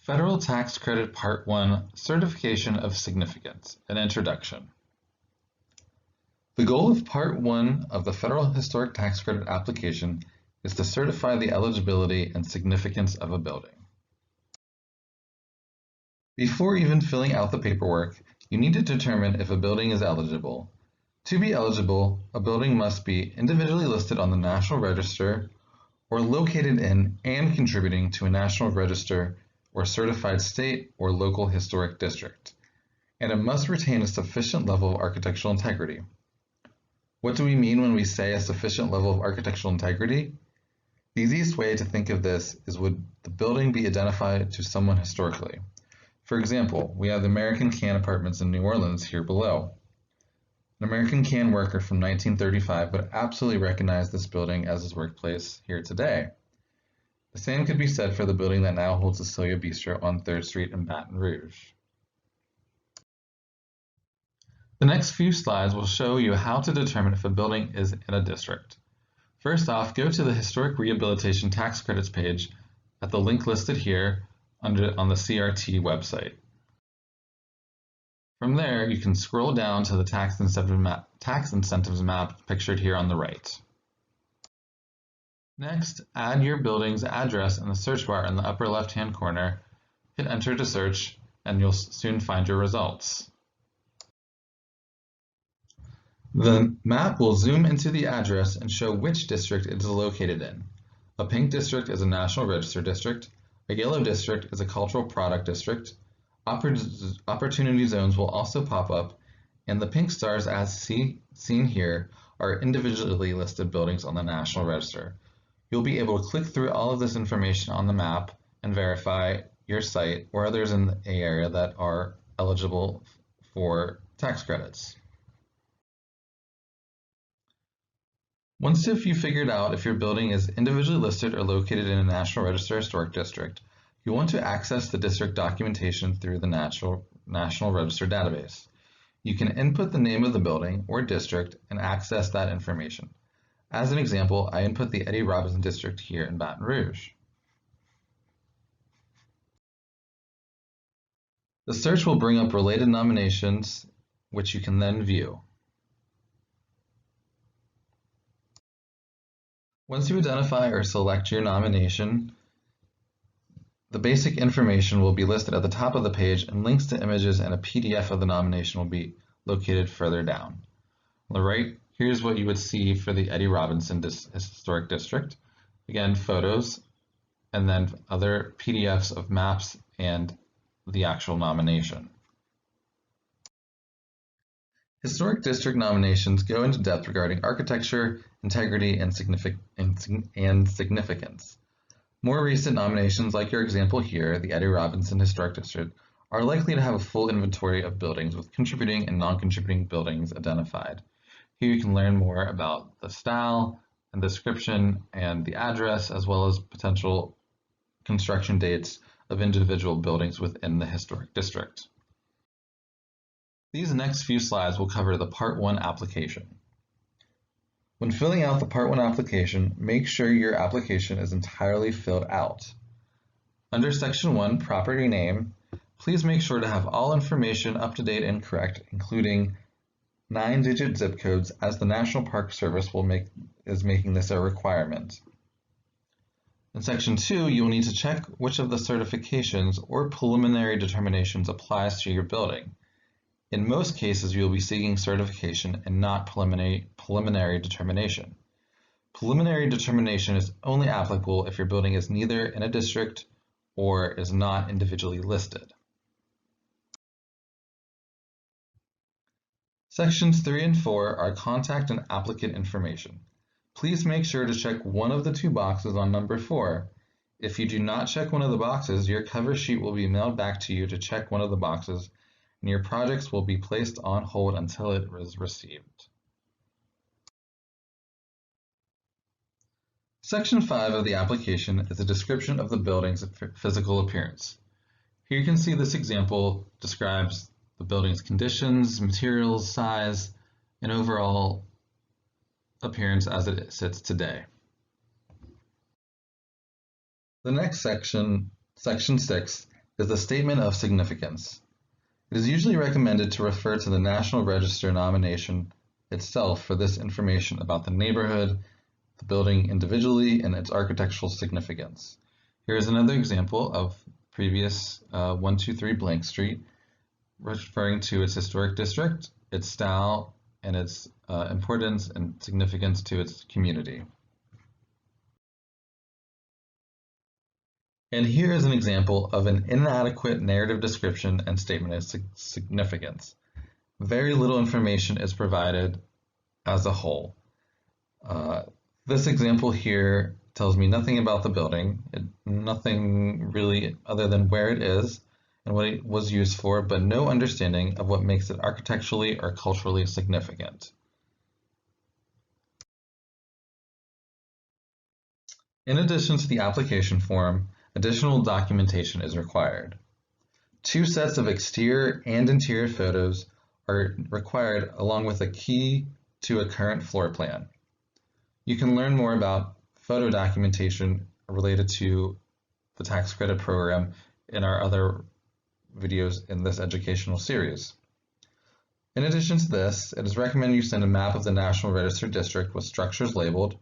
Federal Tax Credit Part 1 Certification of Significance, an Introduction. The goal of Part 1 of the Federal Historic Tax Credit application is to certify the eligibility and significance of a building. Before even filling out the paperwork, you need to determine if a building is eligible. To be eligible, a building must be individually listed on the National Register or located in and contributing to a National Register or certified state or local historic district, and it must retain a sufficient level of architectural integrity. What do we mean when we say a sufficient level of architectural integrity? The easiest way to think of this is, would the building be identified to someone historically? For example, we have the American Can Apartments in New Orleans here below. An American Can worker from 1935 would absolutely recognize this building as his workplace here today. The same could be said for the building that now holds the Celia Bistro on 3rd Street in Baton Rouge. The next few slides will show you how to determine if a building is in a district. First off, go to the Historic Rehabilitation Tax Credits page at the link listed here on the CRT website. From there, you can scroll down to the tax incentives map pictured here on the right. Next, add your building's address in the search bar in the upper left-hand corner, hit enter to search, and you'll soon find your results. The map will zoom into the address and show which district it is located in. A pink district is a National Register district, a yellow district is a cultural product district, opportunity zones will also pop up, and the pink stars, as seen here, are individually listed buildings on the National Register. You'll be able to click through all of this information on the map and verify your site or others in the area that are eligible for tax credits. Once you've figured out if your building is individually listed or located in a National Register Historic District, you want to access the district documentation through the National Register database. You can input the name of the building or district and access that information. As an example, I input the Eddie Robinson District here in Baton Rouge. The search will bring up related nominations, which you can then view. Once you identify or select your nomination, the basic information will be listed at the top of the page, and links to images and a PDF of the nomination will be located further down. On the right, here's what you would see for the Eddie Robinson Historic District. Again, photos, and then other PDFs of maps and the actual nomination. Historic district nominations go into depth regarding architecture, integrity, and significance. More recent nominations, like your example here, the Eddie Robinson Historic District, are likely to have a full inventory of buildings with contributing and non-contributing buildings identified. Here you can learn more about the style and description and the address, as well as potential construction dates of individual buildings within the historic district. These next few slides will cover the Part 1 application. When filling out the Part 1 application, make sure your application is entirely filled out. Under Section 1, Property Name, please make sure to have all information up to date and correct, including 9-digit zip codes, as the National Park Service is making this a requirement. In Section 2, you will need to check which of the certifications or preliminary determinations applies to your building. In most cases, you will be seeking certification and not preliminary determination. Preliminary determination is only applicable if your building is neither in a district or is not individually listed. Sections 3 and 4 are contact and applicant information. Please make sure to check one of the two boxes on number 4. If you do not check one of the boxes, your cover sheet will be mailed back to you to check one of the boxes, and your projects will be placed on hold until it is received. Section 5 of the application is a description of the building's physical appearance. Here you can see this example describes the building's conditions, materials, size, and overall appearance as it sits today. The next section, Section 6, is the statement of significance. It is usually recommended to refer to the National Register nomination itself for this information about the neighborhood, the building individually, and its architectural significance. Here is another example of previous 123 Blank Street, referring to its historic district, its style, and its importance and significance to its community. And here is an example of an inadequate narrative description and statement of significance. Very little information is provided as a whole. This example here tells me nothing about the building, nothing really other than where it is and what it was used for, but no understanding of what makes it architecturally or culturally significant. In addition to the application form, additional documentation is required. 2 sets of exterior and interior photos are required along with a key to a current floor plan. You can learn more about photo documentation related to the tax credit program in our other videos in this educational series. In addition to this, it is recommended you send a map of the National Register District with structures labeled,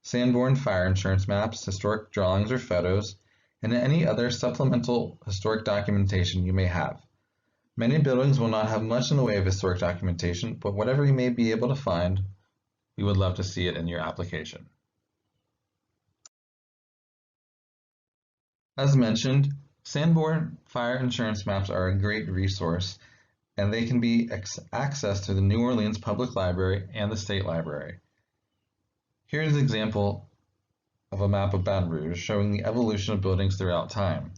Sanborn fire insurance maps, historic drawings or photos, and any other supplemental historic documentation you may have. Many buildings will not have much in the way of historic documentation, but whatever you may be able to find, we would love to see it in your application. As mentioned, Sanborn fire insurance maps are a great resource, and they can be accessed through the New Orleans Public Library and the State Library. Here is an example of a map of Baton Rouge showing the evolution of buildings throughout time.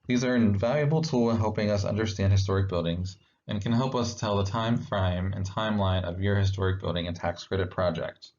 These are an invaluable tool in helping us understand historic buildings and can help us tell the time frame and timeline of your historic building and tax credit project.